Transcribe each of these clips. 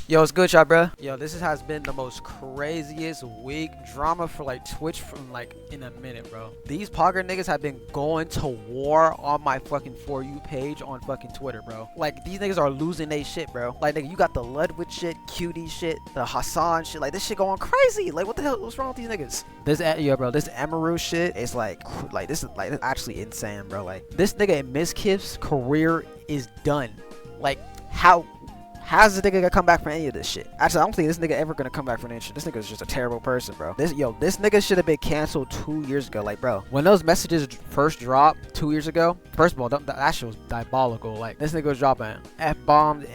Yo, what's good, y'all, bro? Yo, has been the most craziest week drama for like Twitch from like in a minute, bro. These Pogger niggas have been going to war on my fucking For You page on fucking Twitter, bro. Like, these niggas are losing they shit, bro. Like, nigga, you got the Ludwig shit, Cutie shit, the Hassan shit. Like, this shit going crazy. Like, what the hell? What's wrong with these niggas? Yo, bro, this Emiru shit is like this is actually insane, bro. Like, this nigga in Mizkif's career is done. Like, how's this nigga gonna come back from any of this shit? Actually, I don't think this nigga ever gonna come back from any shit. This nigga is just a terrible person, bro. This nigga should have been canceled 2 years ago. Like, bro, when those messages first dropped 2 years ago, first of all, that shit was diabolical. Like, this nigga was dropping F-bombs,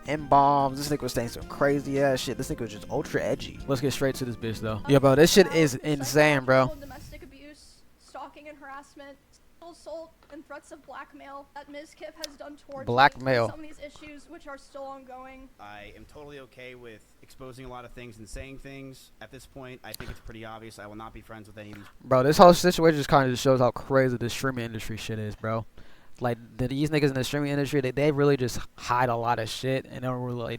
M-bombs. This nigga was saying some crazy ass shit. This nigga was just ultra edgy. Let's get straight to this bitch, though. Yeah, bro, this shit is insane, bro. Domestic abuse, stalking and harassment, assault, and threats of blackmail that Mizkif has done towards Blackmail. some of these issues, which are still ongoing. I am totally okay with exposing a lot of things and saying things. At this point, I think it's pretty obvious I will not be friends with any of these. Bro, this whole situation just kind of just shows how crazy the streaming industry shit is, bro. Like, these niggas in the streaming industry, they really just hide a lot of shit, and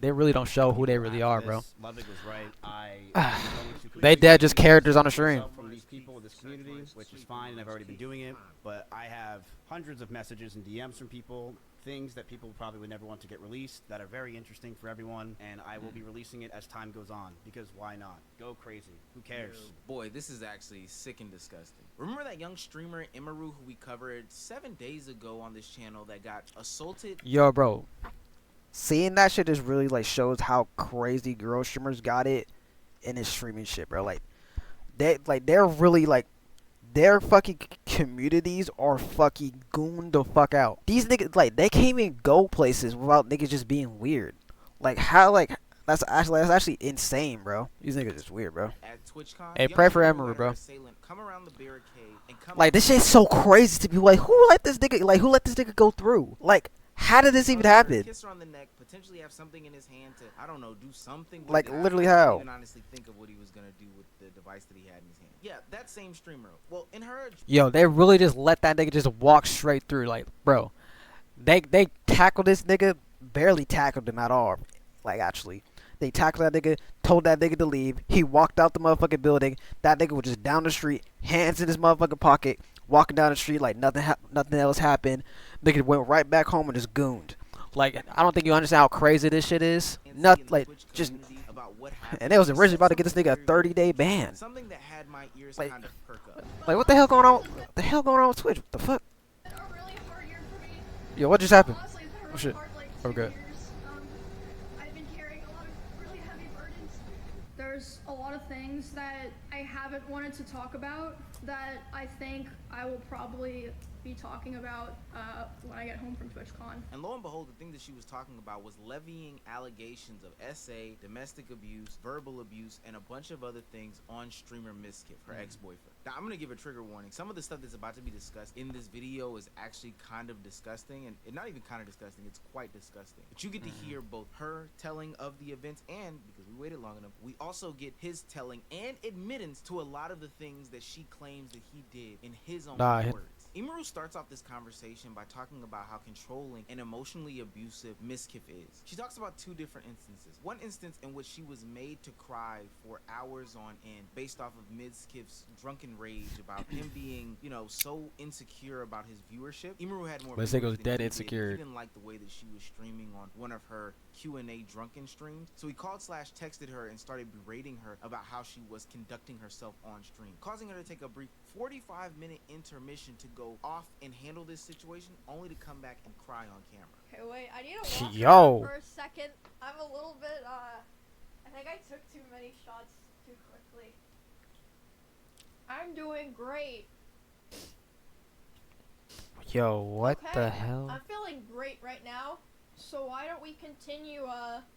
they really don't show who they really are, bro. Ludwig was right. They dead just characters on the stream. From these people in this community, which is fine, and I've already been doing it. But I have hundreds of messages and DMs from people, things that people probably would never want to get released that are very interesting for everyone, and I will be releasing it as time goes on, because why not? Go crazy. Who cares? Boy, this is actually sick and disgusting. Remember that young streamer Emiru who we covered 7 days ago on this channel that got assaulted? Yo, bro, seeing that shit just really like shows how crazy girl streamers got it in this streaming shit, bro. Like, they're really like, their fucking communities are fucking gooned the fuck out. These niggas, like, they can't even go places without niggas just being weird. Like, how, like, that's actually insane, bro. These niggas is weird, bro. At TwitchCon, hey, pray for Emiru, bro. Come around the barricade and come like, this shit's so crazy to be like, who let this nigga go through? Like, how did this even happen? Kiss her on the neck, potentially have something in his hand to, I don't know, do something. Like, literally how? I didn't honestly think of what he was gonna do with the device that he had in his hand. Yeah, that same streamer. Well, in her. Yo, they really just let that nigga just walk straight through. Like, bro, they tackled this nigga, barely tackled him at all. Like, actually, they tackled that nigga, told that nigga to leave. He walked out the motherfucking building. That nigga was just down the street, hands in his motherfucking pocket, walking down the street like nothing else happened. Nigga went right back home and just gooned. Like, I don't think you understand how crazy this shit is. Not like just. And they was originally about to get this nigga a 30-day ban. Something that had my ears like, kind of perk up. Like, what the hell going on? What the hell going on with Twitch? What the fuck? Yo, what just happened? Oh shit. Oh, good. I've been carrying a lot of really heavy burdens. There's a lot of things that I haven't wanted to talk about that I think I will probably be talking about when I get home from TwitchCon. And lo and behold, the thing that she was talking about was levying allegations of SA, domestic abuse, verbal abuse, and a bunch of other things on streamer Mizkif, her ex-boyfriend. Now, I'm going to give a trigger warning. Some of the stuff that's about to be discussed in this video is actually kind of disgusting, and not even kind of disgusting, it's quite disgusting. But you get to hear both her telling of the events, and because we waited long enough, we also get his telling and admittance to a lot of the things that she claims that he did in his own words. Emiru starts off this conversation by talking about how controlling and emotionally abusive Mizkif is. She talks about 2 different instances. One instance in which she was made to cry for hours on end based off of Mizkif's drunken rage about him being, you know, so insecure about his viewership. Emiru had more. Let's say goes dead insecure. He didn't like the way that she was streaming on one of her Q&A drunken streams. So he called / texted her and started berating her about how she was conducting herself on stream, causing her to take a brief 45-minute intermission to go off and handle this situation, only to come back and cry on camera. Okay, wait, I need to walk Yo. for a second. I'm a little bit, I think I took too many shots too quickly. I'm doing great. Yo, what Okay, the hell? I'm feeling great right now. So why don't we continue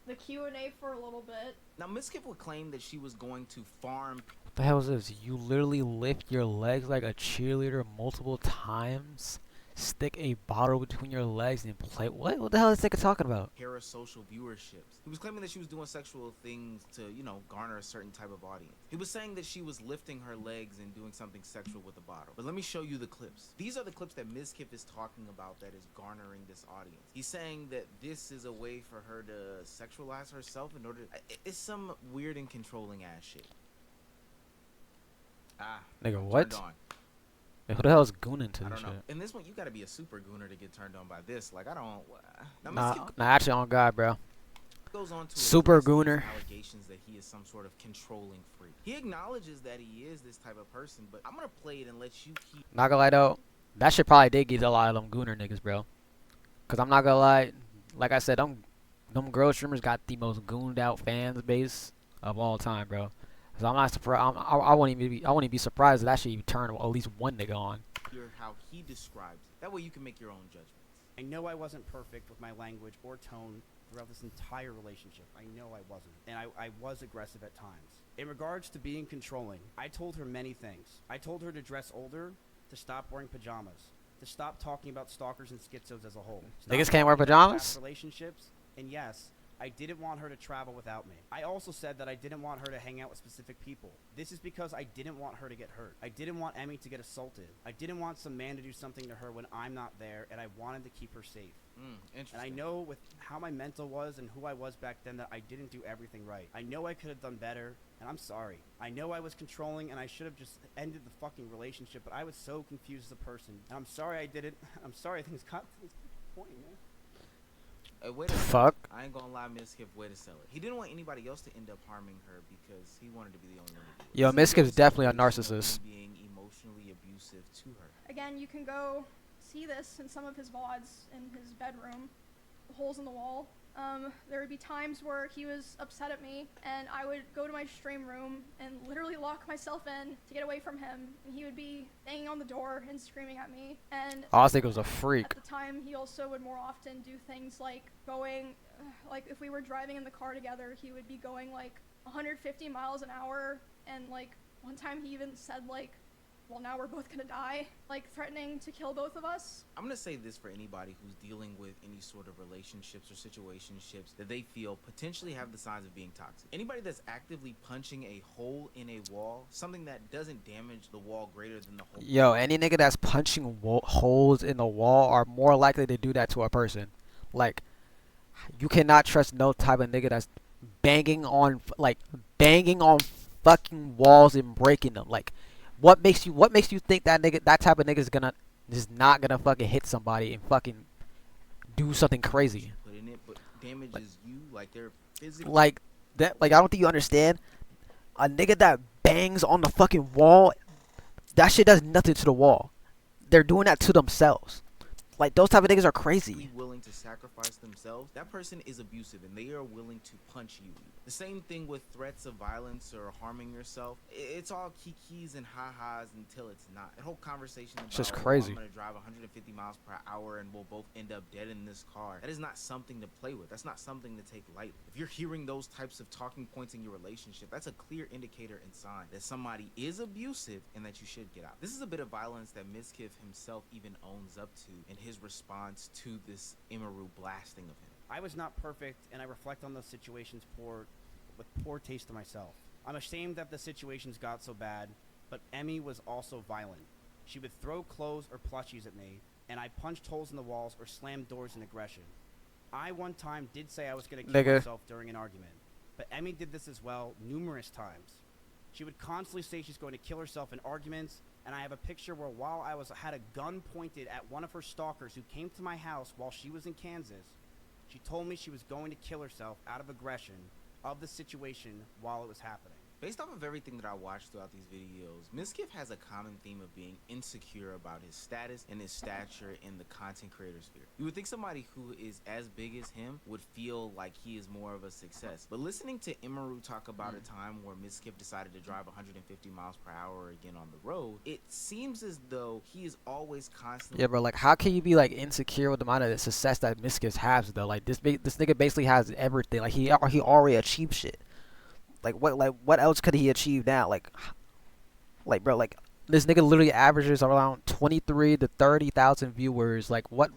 the Q&A for a little bit? Now, Mizkif would claim that she was going to farm. What the hell is this? You literally lift your legs like a cheerleader multiple times Stick a bottle between your legs and play. What the hell is this nigga talking about? Parasocial viewerships. He was claiming that she was doing sexual things to, garner a certain type of audience. He was saying that she was lifting her legs and doing something sexual with a bottle. But let me show you the clips. These are the clips that Mizkif is talking about that is garnering this audience. He's saying that this is a way for her to sexualize herself in order to, it's some weird and controlling ass shit. Nigga, I'm what? turned on. Who the hell is gooning to I this don't know. shit? In this one, you gotta be a super gooner to get turned on by this. Like, I don't. Now, Nah, actually, on God, bro. goes on to Super address these gooner. allegations that he is some sort of controlling freak. He acknowledges that he is this type of person, but I'm gonna play it and let you keep. Not gonna lie though, that shit probably did get a lot of them gooner niggas, bro. Cause I'm not gonna lie, like I said, them girl streamers got the most gooned out fans base of all time, bro. So I'm not surprised. I wouldn't even be surprised if that shit even turned at least one nigga on. Hear how he describes it. That way you can make your own judgments. I know I wasn't perfect with my language or tone throughout this entire relationship. I know I wasn't. And I was aggressive at times. In regards to being controlling, I told her many things. I told her to dress older, to stop wearing pajamas, to stop talking about stalkers and schizos as a whole. Stop Niggas can't wear talking about pajamas? past relationships, and yes, I didn't want her to travel without me. I also said that I didn't want her to hang out with specific people. This is because I didn't want her to get hurt. I didn't want Emmy to get assaulted. I didn't want some man to do something to her when I'm not there, and I wanted to keep her safe. Interesting. And I know with how my mental was and who I was back then that I didn't do everything right. I know I could have done better, and I'm sorry. I know I was controlling, and I should have just ended the fucking relationship, but I was so confused as a person. And I'm sorry I did it. I'm sorry things got to this point, man. Hey, way to sell Fuck. it. I ain't gonna lie, Mizkif, way to sell it. He didn't want anybody else to end up harming her because he wanted to be the only one to do it. Yo, This is Mizkif's very definitely a simple narcissist. being emotionally abusive to her. Again, you can go see this in some of his VODs in his bedroom, the holes in the wall. There would be times where he was upset at me, and I would go to my stream room and literally lock myself in to get away from him. And he would be banging on the door and screaming at me. And I think it was a freak. at the time, he also would more often do things like going, like if we were driving in the car together, he would be going like 150 miles an hour. And like one time he even said like, well, now we're both gonna die, like threatening to kill both of us. I'm gonna say this for anybody who's dealing with any sort of relationships or situationships that they feel potentially have the signs of being toxic. Anybody that's actively punching a hole in a wall, something that doesn't damage the wall greater than the hole. Yo, any nigga that's punching holes in the wall are more likely to do that to a person. Like, you cannot trust no type of nigga that's banging on fucking walls and breaking them. Like, what makes you think that type of nigga is not gonna fucking hit somebody and fucking do something crazy? Put in it, but damages you like they're physically. Like that. Like, I don't think you understand. A nigga that bangs on the fucking wall, that shit does nothing to the wall. They're doing that to themselves. Like, those type of niggas are crazy. Willing to sacrifice themselves, that person is abusive and they are willing to punch you. The same thing with threats of violence or harming yourself. It's all kikis and ha-has until it's not. That whole conversation about, just oh, crazy. I'm gonna drive 150 miles per hour and we'll both end up dead in this car. That is not something to play with. That's not something to take lightly. If you're hearing those types of talking points in your relationship, that's a clear indicator and sign that somebody is abusive and that you should get out. This is a bit of violence that Mizkif himself even owns up to in his response to this Emiru blasting of him. I was not perfect, and I reflect on those situations with poor taste to myself. I'm ashamed that the situations got so bad, but Emmy was also violent. She would throw clothes or plushies at me, and I punched holes in the walls or slammed doors in aggression. I one time did say I was going to kill myself during an argument, but Emmy did this as well numerous times. She would constantly say she's going to kill herself in arguments, and I have a picture where while I had a gun pointed at one of her stalkers who came to my house while she was in Kansas, she told me she was going to kill herself out of aggression of the situation while it was happening. Based off of everything that I watched throughout these videos, Mizkif has a common theme of being insecure about his status and his stature in the content creator sphere. You would think somebody who is as big as him would feel like he is more of a success. But listening to Emiru talk about a time where Mizkif decided to drive 150 miles per hour again on the road, it seems as though he is always constantly... Yeah, bro, like, how can you be, like, insecure with the amount of success that Mizkif has, though? Like, this nigga basically has everything. Like, he already achieved shit. Like, what else could he achieve now? Like, bro, like, This nigga literally averages around 23 to 30,000 viewers. Like what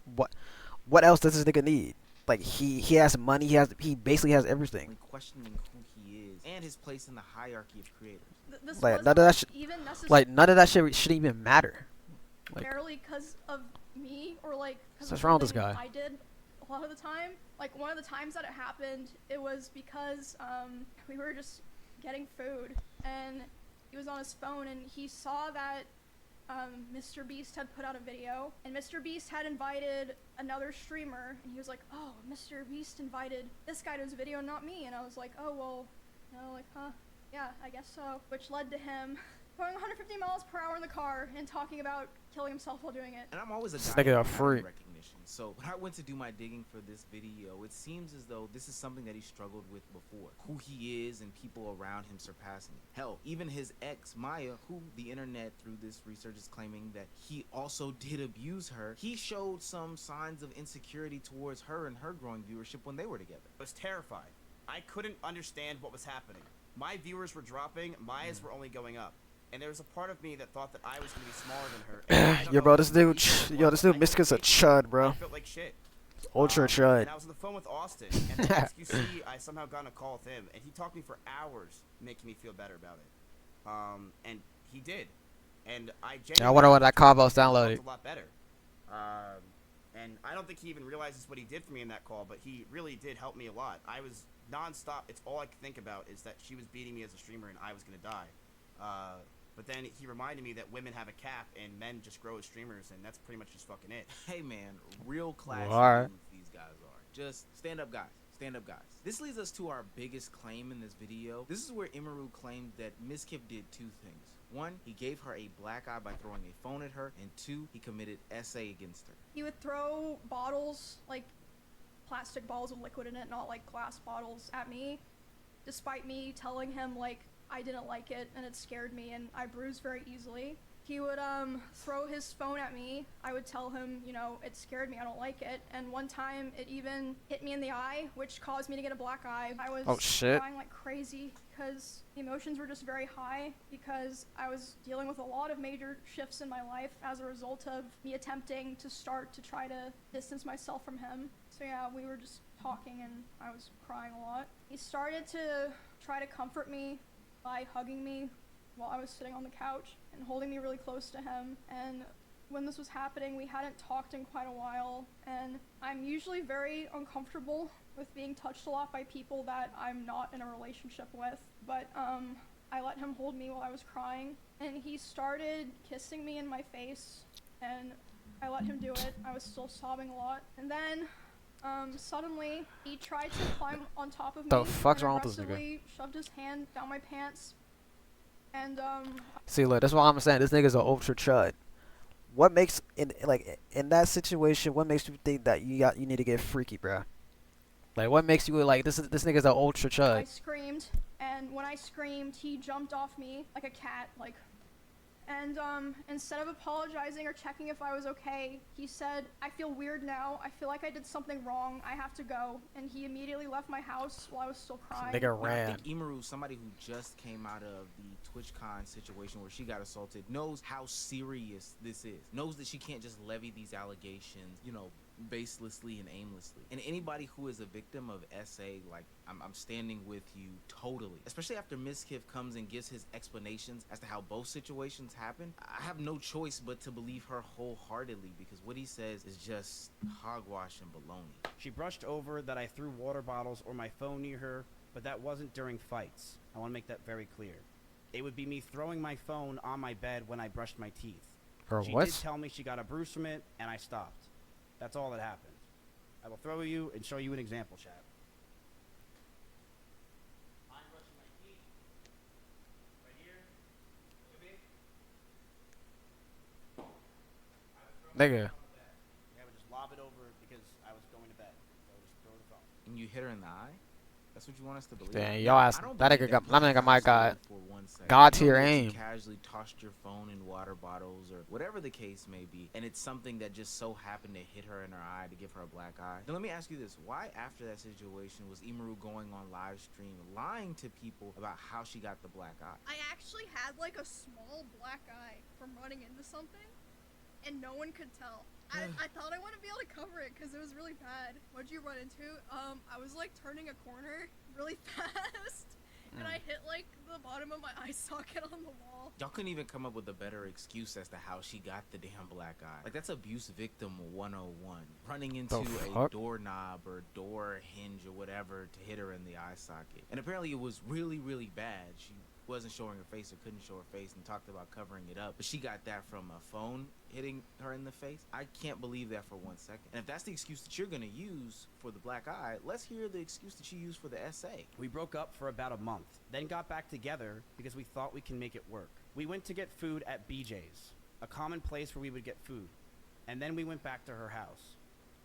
else does this nigga need? Like he has money. He basically has everything. When questioning who he is and his place in the hierarchy of creators. This Like wasn't even necessarily like none of that shit shouldn't even matter. Like because of me or like because what's of wrong with this something guy? I did a lot of the time. Like one of the times that it happened, it was because we were just getting food and he was on his phone and he saw that Mr. Beast had put out a video and Mr. Beast had invited another streamer and he was like, oh, Mr. Beast invited this guy to his video, not me. And I was like, oh, well, yeah, I guess so. Which led to him going 150 miles per hour in the car and talking about killing himself while doing it. And I'm always a This guy nigga a of pattern freak. recognition. So when I went to do my digging for this video, it seems as though this is something that he struggled with before. Who he is and people around him surpassing him. Hell, even his ex, Maya, who the internet through this research is claiming that he also did abuse her, he showed some signs of insecurity towards her and her growing viewership when they were together. I was terrified. I couldn't understand what was happening. My viewers were dropping, Maya's were only going up. And there was a part of me that thought that I was going to be smaller than her. And I don't Yo, know bro, if this it was dude, ego or yo, what, this but dude I Mystic's a couldn't chud, I bro. felt like shit. Ultra chud. And I was on the phone with Austin, and the next you see, I somehow got on a call with him, and he talked to me for hours, making me feel better about it. And he did. And I genuinely Yeah, I wonder when that combo's felt downloaded. a lot better. And I don't think he even realizes what he did for me in that call, but he really did help me a lot. I was nonstop. It's all I could think about is that she was beating me as a streamer, and I was gonna die. But then he reminded me that women have a cap and men just grow as streamers, and that's pretty much just fucking it. Hey man, real classy Alright. dudes these guys are. Just stand up guys. Stand up guys. This leads us to our biggest claim in this video. This is where Emiru claimed that Mizkif did two things. One, he gave her a black eye by throwing a phone at her, and two, he committed SA against her. He would throw bottles, like plastic bottles with liquid in it, not like glass bottles, at me, despite me telling him like I didn't like it and it scared me and I bruised very easily. He would throw his phone at me. I would tell him, you know, it scared me, I don't like it. And one time it even hit me in the eye, which caused me to get a black eye. I was Oh, shit. crying like crazy because the emotions were just very high because I was dealing with a lot of major shifts in my life as a result of me attempting to start to try to distance myself from him. So yeah, we were just talking and I was crying a lot. He started to try to comfort me by hugging me while I was sitting on the couch and holding me really close to him. And when this was happening, we hadn't talked in quite a while, and I'm usually very uncomfortable with being touched a lot by people that I'm not in a relationship with, but I let him hold me while I was crying, and he started kissing me in my face, and I let him do it. I was still sobbing a lot, and then suddenly he tried to climb on top of me. The fuck's and wrong with this nigga? aggressively shoved his hand down my pants, and See, look, that's what I'm saying. This nigga's an ultra chud. What makes in that situation? What makes you think that you need to get freaky, bruh? Like, what makes you like this nigga's an ultra I chud? screamed, and when I screamed, he jumped off me like a cat, like, and instead of apologizing or checking if I was okay, he said, I feel weird now, I feel like I did something wrong, I have to go, and he immediately left my house while I was still crying. Nigga Now, I ran. think Emiru, somebody who just came out of the TwitchCon situation where she got assaulted, knows how serious this is. Knows that she can't just levy these allegations, you know, baselessly and aimlessly. And anybody who is a victim of SA, like, I'm standing with you totally. Especially after Mizkif comes and gives his explanations as to how both situations happened. I have no choice but to believe her wholeheartedly because what he says is just hogwash and baloney. She brushed over that I threw water bottles or my phone near her, but that wasn't during fights. I want to make that very clear. It would be me throwing my phone on my bed when I brushed my teeth. Or She what? did tell me she got a bruise from it, and I stopped. That's all that happened. I will throw you and show you an example, chat. I'm brushing my teeth. Right here. Look at me. Nigga. Yeah, I would just lob it over because I was going to bed. I would just throw the phone. And you hit her in the eye? That's what you want us to believe. Damn, Now, y'all ass. I don't That believe nigga got. you That nigga might got for 1 second. God I know tier that you aim. casually tossed your phone in water bottles or whatever the case may be, and it's something that just so happened to hit her in her eye to give her a black eye. Now let me ask you this: why, after that situation, was Emiru going on live stream lying to people about how she got the black eye? I actually had like a small black eye from running into something, and no one could tell. I thought I wouldn't be able to cover it because it was really bad. What'd you run into? I was like turning a corner really fast, and I hit like the bottom of my eye socket on the wall. Y'all couldn't even come up with a better excuse as to how she got the damn black eye. Like, that's abuse victim 101. Running into a doorknob or door hinge or whatever to hit her in the eye socket. And apparently it was really, really bad. She wasn't showing her face or couldn't show her face and talked about covering it up. But she got that from a phone hitting her in the face. I can't believe that for 1 second. And if that's the excuse that you're going to use for the black eye, let's hear the excuse that you used for the SA. We broke up for about a month, then got back together because we thought we can make it work. We went to get food at BJ's, a common place where we would get food. And then we went back to her house.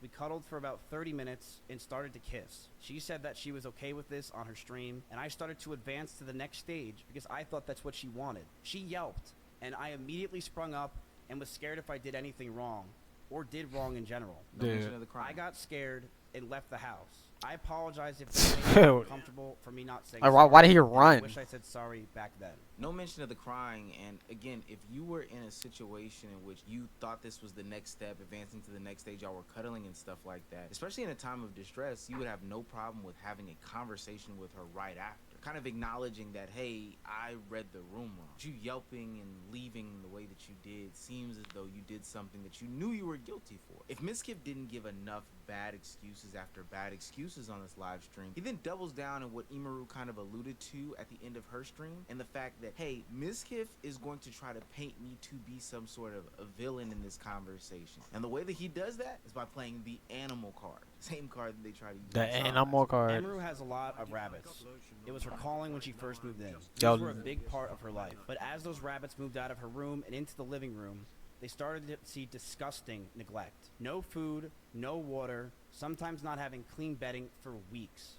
We cuddled for about 30 minutes and started to kiss. She said that she was okay with this on her stream, and I started to advance to the next stage because I thought that's what she wanted. She yelped, and I immediately sprung up and was scared if I did anything wrong, or did wrong in general. No mention of the crime. I got scared and left the house. I apologize if it made it uncomfortable for me not saying sorry. Why did he run? I wish I said sorry back then. No mention of the crying, and again, if you were in a situation in which you thought this was the next step, advancing to the next stage, y'all were cuddling and stuff like that, especially in a time of distress, you would have no problem with having a conversation with her right after. Kind of acknowledging that, hey, I read the room wrong. You yelping and leaving the way that you did seems as though you did something that you knew you were guilty for. If Mizkif didn't give enough bad excuses after bad excuses on this live stream, he then doubles down on what Emiru kind of alluded to at the end of her stream, and the fact that, hey, Mizkif is going to try to paint me to be some sort of a villain in this conversation. And the way that he does that is by playing the animal card. Same card that they try to use. The animal card. Emiru has a lot of rabbits. It was her calling when she first moved in. Yo. These were a big part of her life. But as those rabbits moved out of her room and into the living room, they started to see disgusting neglect. No food, no water, sometimes not having clean bedding for weeks.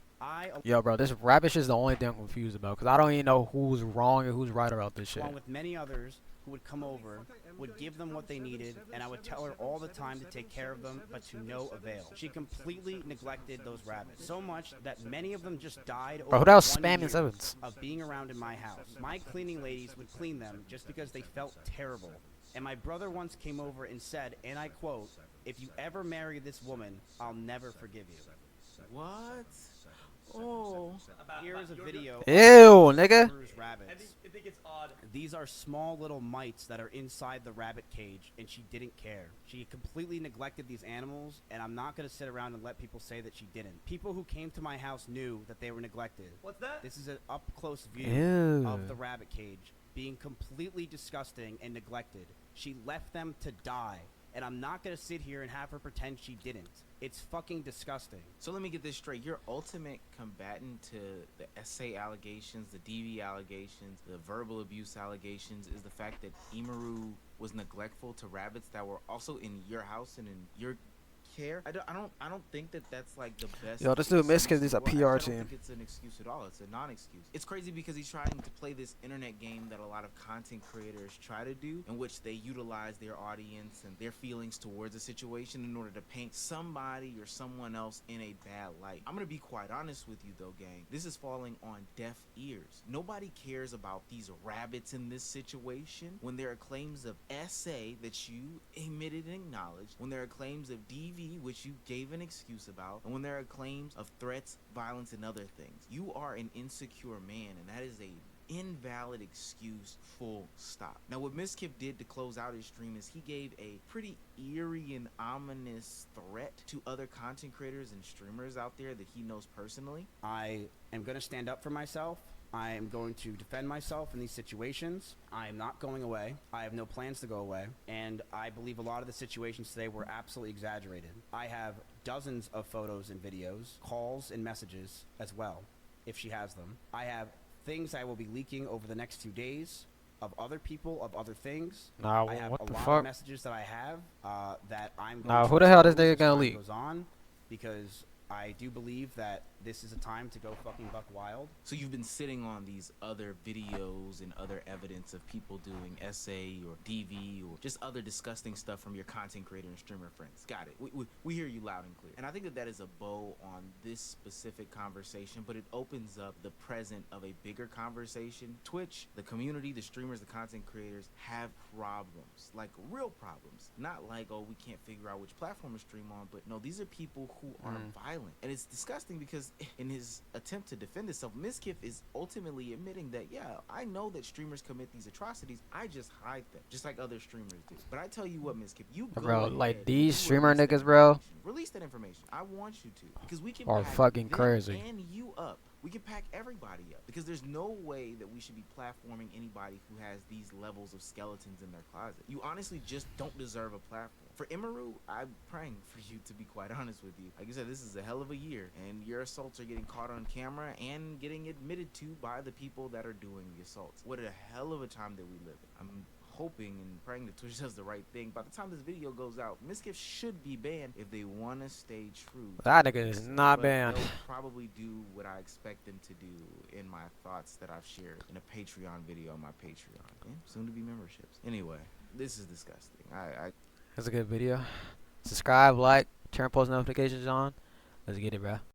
Yo, bro, this rabbit is the only thing I'm confused about, because I don't even know who's wrong and who's right about this shit. Along with many others who would come over, would give them what they needed, and I would tell her all the time to take care of them, but to no avail. She completely neglected those rabbits, so much that many of them just died Bro, over who else 1 spamming year sevens? of being around in my house. My cleaning ladies would clean them just because they felt terrible. And my brother once came over and said, and I quote, "If you ever marry this woman, I'll never forgive you." What? Oh. Here is a video Ew, nigga. Emiru's rabbits. I think it's odd. These are small little mites that are inside the rabbit cage, and she didn't care. She completely neglected these animals, and I'm not going to sit around and let people say that she didn't. People who came to my house knew that they were neglected. What's that? This is an up-close view Ew. of the rabbit cage being completely disgusting and neglected. She left them to die, and I'm not going to sit here and have her pretend she didn't. It's fucking disgusting. So let me get this straight. Your ultimate combatant to the SA allegations, the DV allegations, the verbal abuse allegations is the fact that Emiru was neglectful to rabbits that were also in your house and in your care. I don't think that that's like the best. Yo, this dude Mizkif is a excuse. PR I don't team. think it's an excuse at all. It's a non-excuse. It's crazy because he's trying to play this internet game that a lot of content creators try to do, in which they utilize their audience and their feelings towards a situation in order to paint somebody or someone else in a bad light. I'm gonna be quite honest with you though, gang. This is falling on deaf ears. Nobody cares about these rabbits in this situation when there are claims of SA that you admitted and acknowledged, when there are claims of DV which you gave an excuse about, and when there are claims of threats, violence, and other things. You are an insecure man, and that is a invalid excuse, full stop. Now what Mizkif did to close out his stream is he gave a pretty eerie and ominous threat to other content creators and streamers out there that he knows personally. I am going to stand up for myself. I am going to defend myself in these situations. I am not going away. I have no plans to go away. And I believe a lot of the situations today were absolutely exaggerated. I have dozens of photos and videos, calls and messages as well, if she has them. I have things I will be leaking over the next 2 days of other people, of other things. Nah, I have what a the lot fuck? of messages that I have that I'm going Nah, to who the hell this expose nigga as gonna time leak? goes on, because I do believe that this is a time to go fucking buck wild. So you've been sitting on these other videos and other evidence of people doing SA or DV or just other disgusting stuff from your content creator and streamer friends. Got it. We hear you loud and clear. And I think that is a bow on this specific conversation, but it opens up the present of a bigger conversation. Twitch, the community, the streamers, the content creators have problems, like real problems. Not like, oh, we can't figure out which platform to stream on, but no, these are people who are violent. And it's disgusting because in his attempt to defend himself, Mizkif is ultimately admitting that, yeah, I know that streamers commit these atrocities, I just hide them, just like other streamers do. But I tell you what, Mizkif, you go Bro, ahead like and these you streamer release that niggas, bro, information. Release that information. I want you to, because we can are pack fucking them crazy. and you up. We can pack everybody up, because there's no way that we should be platforming anybody who has these levels of skeletons in their closet. You honestly just don't deserve a platform. For Emiru, I'm praying for you, to be quite honest with you. Like I said, this is a hell of a year, and your assaults are getting caught on camera and getting admitted to by the people that are doing the assaults. What a hell of a time that we live in. I'm hoping and praying that Twitch does the right thing. By the time this video goes out, Mizkif should be banned if they want to stay true. That nigga is not But banned. they'll probably do what I expect them to do in my thoughts that I've shared in a Patreon video on my Patreon. And soon to be memberships. Anyway, this is disgusting. That's a good video. Subscribe, like, turn post notifications on. Let's get it, bro.